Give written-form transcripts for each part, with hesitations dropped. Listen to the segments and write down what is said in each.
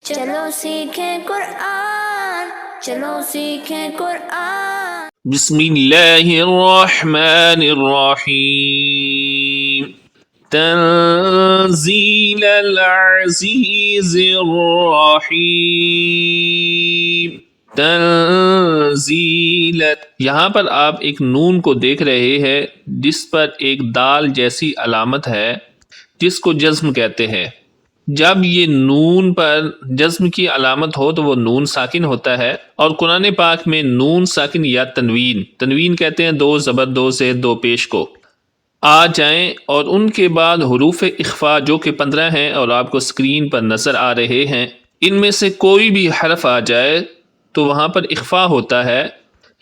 چلو سیکھیں قرآن، چلو سیکھیں قرآن۔ بسم اللہ الرحمن الرحیم تنزیل العزیز الرحیم۔ تنزیل، یہاں پر آپ ایک نون کو دیکھ رہے ہیں جس پر ایک دال جیسی علامت ہے جس کو جزم کہتے ہیں۔ جب یہ نون پر جزم کی علامت ہو تو وہ نون ساکن ہوتا ہے، اور قرآن پاک میں نون ساکن یا تنوین کہتے ہیں دو زبر دو زیر دو پیش کو آ جائیں، اور ان کے بعد حروف اخفا جو کہ 15 ہیں اور آپ کو سکرین پر نظر آ رہے ہیں، ان میں سے کوئی بھی حرف آ جائے تو وہاں پر اخفا ہوتا ہے،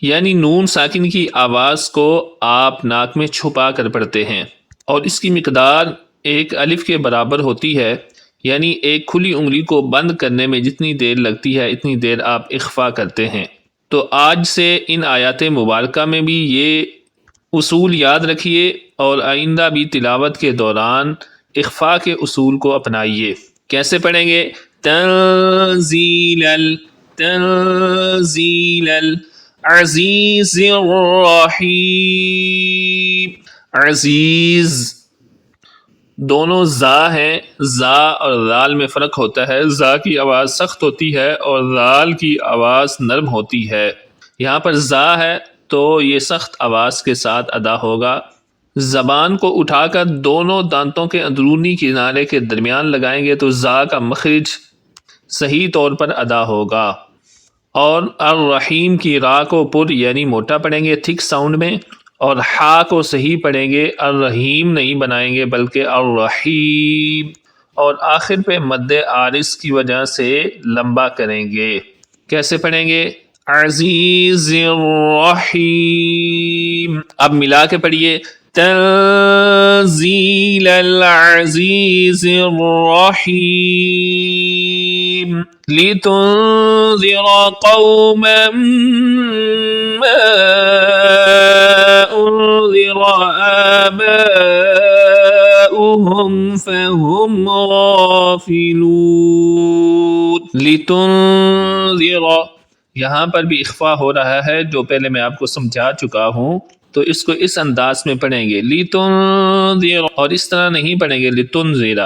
یعنی نون ساکن کی آواز کو آپ ناک میں چھپا کر پڑھتے ہیں، اور اس کی مقدار ایک الف کے برابر ہوتی ہے، یعنی ایک کھلی انگلی کو بند کرنے میں جتنی دیر لگتی ہے اتنی دیر آپ اخفا کرتے ہیں۔ تو آج سے ان آیات مبارکہ میں بھی یہ اصول یاد رکھیے اور آئندہ بھی تلاوت کے دوران اخفا کے اصول کو اپنائیے۔ کیسے پڑھیں گے؟ تنزیل تنزیل العزیز الرحیم۔ عزیز دونوں زا ہیں، زا اور ذال میں فرق ہوتا ہے، زا کی آواز سخت ہوتی ہے اور ذال کی آواز نرم ہوتی ہے۔ یہاں پر زا ہے تو یہ سخت آواز کے ساتھ ادا ہوگا۔ زبان کو اٹھا کر دونوں دانتوں کے اندرونی کنارے کے درمیان لگائیں گے تو زا کا مخرج صحیح طور پر ادا ہوگا، اور الرحیم کی را کو پر یعنی موٹا پڑھیں گے تھک ساؤنڈ میں، اور ہا کو صحیح پڑھیں گے، الرحیم نہیں بنائیں گے بلکہ الرحیم، اور آخر پہ مد عارض کی وجہ سے لمبا کریں گے۔ کیسے پڑھیں گے؟ عزیز الرحیم۔ اب ملا کے پڑھیے، تنزیل العزیز الرحیم لتنذر قوما ما انذر آباؤهم فهم غافلون۔ لتنذر، یہاں پر بھی اخفا ہو رہا ہے جو پہلے میں آپ کو سمجھا چکا ہوں، تو اس کو اس انداز میں پڑھیں گے لتنذر، اور اس طرح نہیں پڑھیں گے لتنذر۔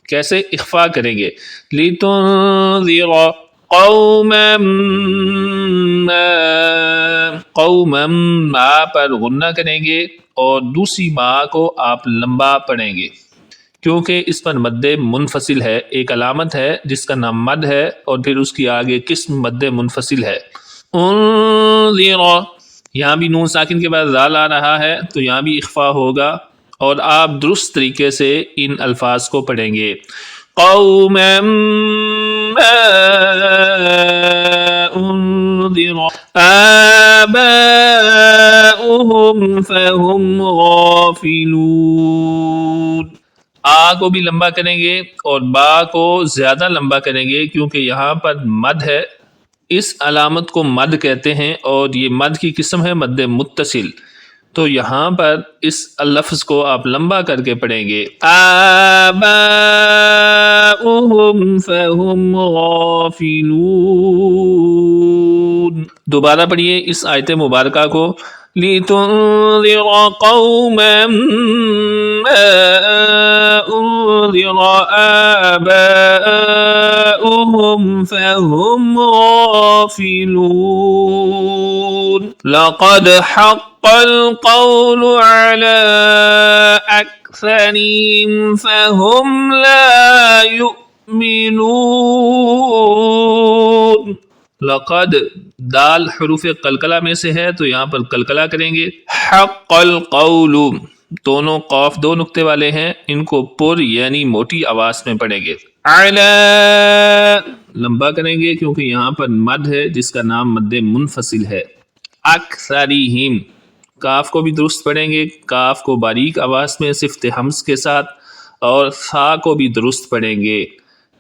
کیسے؟ اخفا کریں گے، لتنذر قوما ما، قوما ما پر غنہ کریں گے اور دوسری ما کو آپ لمبا پڑھیں گے، کیونکہ اس پر مد منفصل ہے، ایک علامت ہے جس کا نام مد ہے، اور پھر اس کی آگے قسم مد منفصل ہے۔ انذر، یہاں بھی نون ساکن کے بعد ذال آ رہا ہے تو یہاں بھی اخفا ہوگا، اور آپ درست طریقے سے ان الفاظ کو پڑھیں گے۔ قوما ما انذر آباؤهم فهم غافلون۔ آ کو بھی لمبا کریں گے اور با کو زیادہ لمبا کریں گے، کیونکہ یہاں پر مد ہے، اس علامت کو مد کہتے ہیں، اور یہ مد کی قسم ہے مد متصل، تو یہاں پر اس لفظ کو آپ لمبا کر کے پڑھیں گے، آباؤهم فهم غافلون۔ دوبارہ پڑھیے اس آیت مبارکہ کو، لتنذر قوما ما انذر آباؤهم فهم غافلون۔ لقد حق القول على أكثرهم فهم لا يؤمنون۔ لقد، دال حروف قلقلہ میں سے ہے تو یہاں پر قلقلہ کریں گے۔ حق القول، دونوں قاف دو نقطے والے ہیں، ان کو پر یعنی موٹی آواز میں پڑھیں گے۔ علی، لمبا کریں گے کیونکہ یہاں پر مد ہے جس کا نام مد منفصل ہے۔ اکثریہم، کاف کو بھی درست پڑھیں گے، کاف کو باریک آواز میں صفت حمز کے ساتھ، اور سا کو بھی درست پڑھیں گے،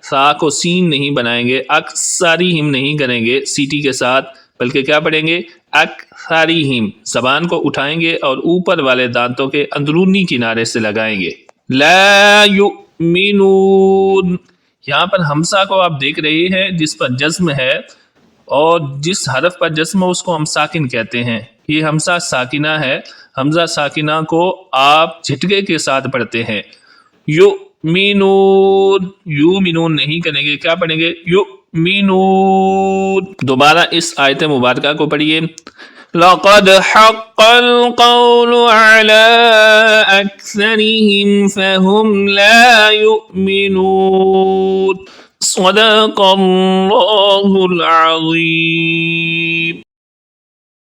سا کو سین نہیں بنائیں گے، اکثریہم نہیں کریں گے سیٹی کے ساتھ، بلکہ کیا پڑھیں گے؟ اکثریہم، زبان کو اٹھائیں گے اور اوپر والے دانتوں کے اندرونی کنارے سے لگائیں گے۔ لا یؤمنون، یہاں پر ہمزہ کو آپ دیکھ رہے ہیں جس پر جزم ہے، اور جس حرف پر جزم ہو اس کو ہم ساکن کہتے ہیں. یہ حمزہ ساکنہ ہے. حمزہ ساکنہ کو آپ جھٹکے کے ساتھ پڑھتے ہیں. یؤمنون، یؤمنون نہیں کریں گے، کیا پڑھیں گے؟ یؤمنون. دوبارہ اس آیت مبارکہ کو پڑھیے. لقد حق القول على أكثرهم فهم لا يؤمنون. صدق الله العظيم.